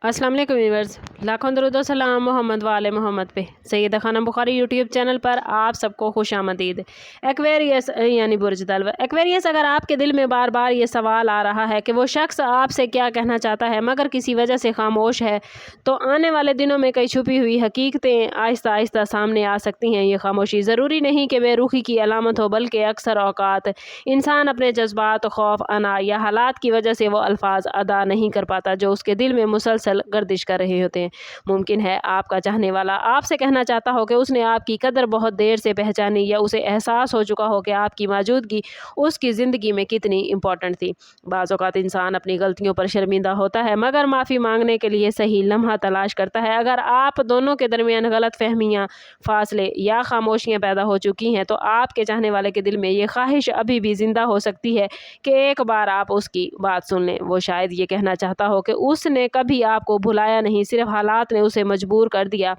अस्सलाम वालेकुम व्यूअर्स, लाखों दरूद व सलाम मोहम्मद वाले मोहम्मद पे। सैयदा खानम बुखारी यूट्यूब चैनल पर आप सबको खुश आमदीद। एक्वेरियस यानी बुर्ज तल्व। एक्वेरियस, अगर आपके दिल में बार बार ये सवाल आ रहा है कि वो शख्स आपसे क्या कहना चाहता है मगर किसी वजह से खामोश है, तो आने वाले दिनों में कई छुपी हुई हकीकतें आहिस्ता आहिस्ता सामने आ सकती हैं। ये खामोशी ज़रूरी नहीं कि बेरुखी की अलामत हो, बल्कि अक्सर औकात इंसान अपने जज्बात, खौफ, अना या हालात की वजह से वो अल्फाज अदा नहीं कर पाता जो उसके दिल में मुसलसल गर्दिश कर रहे होते हैं। मुमकिन है आपका चाहने वाला आपसे कहना चाहता हो कि उसने आपकी कदर बहुत देर से पहचानी, या उसे एहसास हो चुका हो कि आपकी मौजूदगी उसकी ज़िंदगी में कितनी इम्पोर्टेंट थी। बाज़ औक़ात इंसान अपनी गलतियों पर शर्मिंदा होता है मगर माफ़ी मांगने के लिए सही लम्हा तलाश करता है। अगर आप दोनों के दरमियान गलत फहमियाँ, फासले या खामोशियाँ पैदा हो चुकी हैं, तो आपके चाहने वाले के दिल में ये ख्वाहिश अभी भी ज़िंदा हो सकती है कि एक बार आप उसकी बात सुन लें। वो शायद ये कहना चाहता हो कि उसने कभी आपको भुलाया नहीं, सिर्फ हालात ने उसे मजबूर कर दिया।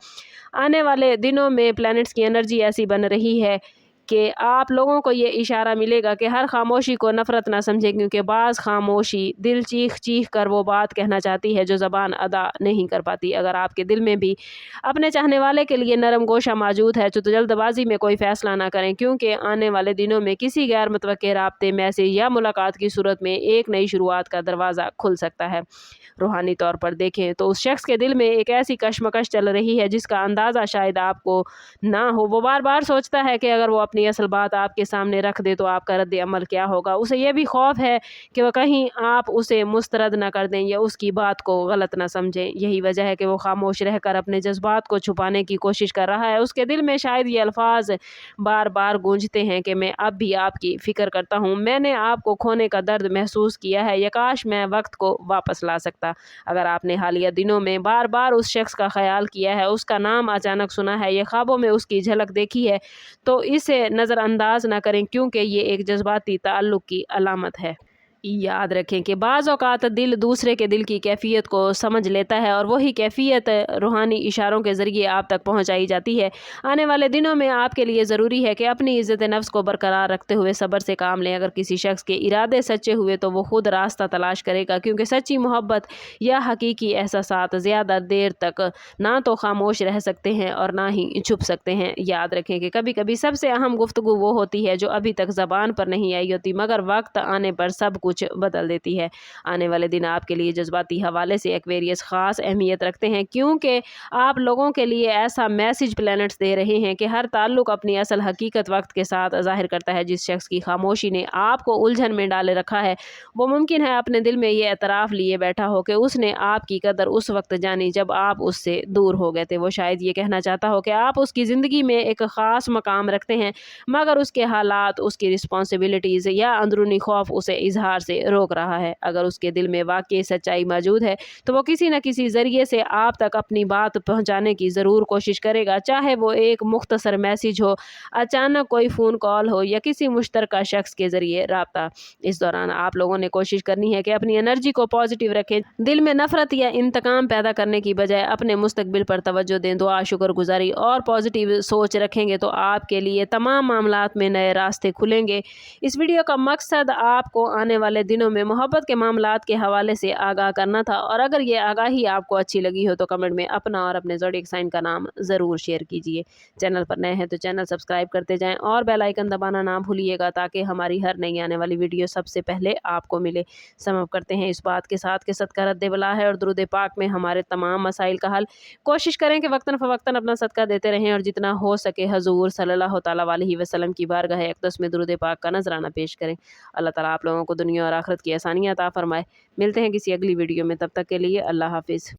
आने वाले दिनों में प्लैनेट्स की एनर्जी ऐसी बन रही है कि आप लोगों को ये इशारा मिलेगा कि हर खामोशी को नफ़रत ना समझें, क्योंकि बाज़ खामोशी दिल चीख चीख कर वो बात कहना चाहती है जो ज़बान अदा नहीं कर पाती। अगर आपके दिल में भी अपने चाहने वाले के लिए नरम गोशा मौजूद है, तो जल्दबाजी में कोई फ़ैसला ना करें, क्योंकि आने वाले दिनों में किसी गैर मुतवक्के राब्ते, मैसेज या मुलाकात की सूरत में एक नई शुरुआत का दरवाज़ा खुल सकता है। रूहानी तौर पर देखें तो उस शख्स के दिल में एक ऐसी कशमकश चल रही है जिसका अंदाज़ा शायद आपको ना हो। वो बार बार सोचता है कि अगर वो अपनी असल बात आपके सामने रख दे तो आपका रद्द अमल क्या होगा। उसे यह भी खौफ है कि वह कहीं आप उसे मुस्तरद ना कर दें या उसकी बात को गलत ना समझें। यही वजह है कि वो खामोश रहकर अपने जज्बात को छुपाने की कोशिश कर रहा है। उसके दिल में शायद ये अल्फाज बार बार गूंजते हैं कि मैं अब भी आपकी फ़िक्र करता हूँ, मैंने आपको खोने का दर्द महसूस किया है, या काश मैं वक्त को वापस ला सकता। अगर आपने हालिया दिनों में बार बार उस शख्स का ख्याल किया है, उसका नाम अचानक सुना है या ख्वाबों में उसकी झलक देखी है, तो इसे नज़रअंदाज ना करें, क्योंकि ये एक जज्बाती ताल्लुक़ की अलामत है। याद रखें कि बाज़ औक़ात दिल दूसरे के दिल की कैफ़ियत को समझ लेता है और वही कैफ़ियत रूहानी इशारों के ज़रिए आप तक पहुँचाई जाती है। आने वाले दिनों में आपके लिए ज़रूरी है कि अपनी इज़्ज़त नफ्स को बरकरार रखते हुए सब्र से काम लें। अगर किसी शख्स के इरादे सच्चे हुए तो वो खुद रास्ता तलाश करेगा, क्योंकि सच्ची मोहब्बत या हकीकी एहसासात ज़्यादा देर तक ना तो खामोश रह सकते हैं और ना ही छुप सकते हैं। याद रखें कि कभी कभी सबसे अहम गुफ्तगू वो होती है जो अभी तक ज़बान पर नहीं आई होती, मगर वक्त आने पर सब कुछ बदल देती है। आने वाले दिन आपके लिए जज्बाती हवाले से एक्वेरियस खास अहमियत रखते हैं, क्योंकि आप लोगों के लिए ऐसा मैसेज प्लैनेट्स दे रहे हैं कि हर ताल्लुक अपनी असल हकीकत वक्त के साथ ज़ाहिर करता है। जिस शख्स की खामोशी ने आपको उलझन में डाले रखा है, वो मुमकिन है अपने दिल में ये एतराफ़ लिए बैठा हो कि उसने आपकी कदर उस वक्त जानी जब आप उससे दूर हो गए थे। वो शायद ये कहना चाहता हो कि आप उसकी ज़िंदगी में एक ख़ास मकाम रखते हैं, मगर उसके हालात, उसकी रिस्पॉन्सिबिलिटीज़ या अंदरूनी खौफ उसे इजहार से रोक रहा है। अगर उसके दिल में वाकई सच्चाई मौजूद है, तो वो किसी न किसी ज़रिए से आप तक अपनी बात पहुंचाने की ज़रूर कोशिश करेगा, चाहे वो एक मुख्तसर मैसेज हो, अचानक कोई फ़ोन कॉल हो या किसी मुश्तरका शख्स के ज़रिए रब्ता। इस दौरान आप लोगों ने कोशिश करनी है कि अपनी एनर्जी को पॉजिटिव रखें। दिल में नफ़रत या इंतकाम पैदा करने की बजाय अपने मुस्तकबिल पर तवज्जो दें। दुआ, शुक्रगुजारी और पॉजिटिव सोच रखेंगे तो आपके लिए तमाम मामलात में नए रास्ते खुलेंगे। इस वीडियो का मकसद आपको आने वाले दिनों में मोहब्बत के मामलात के हवाले से आगाह करना था, और अगर ये आगाही आपको अच्छी लगी हो तो कमेंट में अपना और अपने ज़ोडिएक साइन का नाम ज़रूर शेयर कीजिए। चैनल पर नए हैं तो चैनल सब्सक्राइब करते जाएं और बेल आइकन दबाना ना भूलिएगा, ताकि हमारी हर नई आने वाली वीडियो सबसे पहले आपको मिले। समझ करते हैं इस बात के साथ कि सदका रद्द बला है और दुरूद पाक में हमारे तमाम मसाइल का हल। कोशिश करें कि वक्तन फ़वक्तन अपना सदका देते रहें और जितना हो सके हजूर सल्लल्लाहु तआला अलैहि वसल्लम की बारगाह अक़दस में दुरूद पाक का नजराना पेश करें। अल्लाह ताला आप लोगों को दुनिया और आखिरत की आसानियाँ अता फरमाए। मिलते हैं किसी अगली वीडियो में, तब तक के लिए अल्लाह हाफिज़।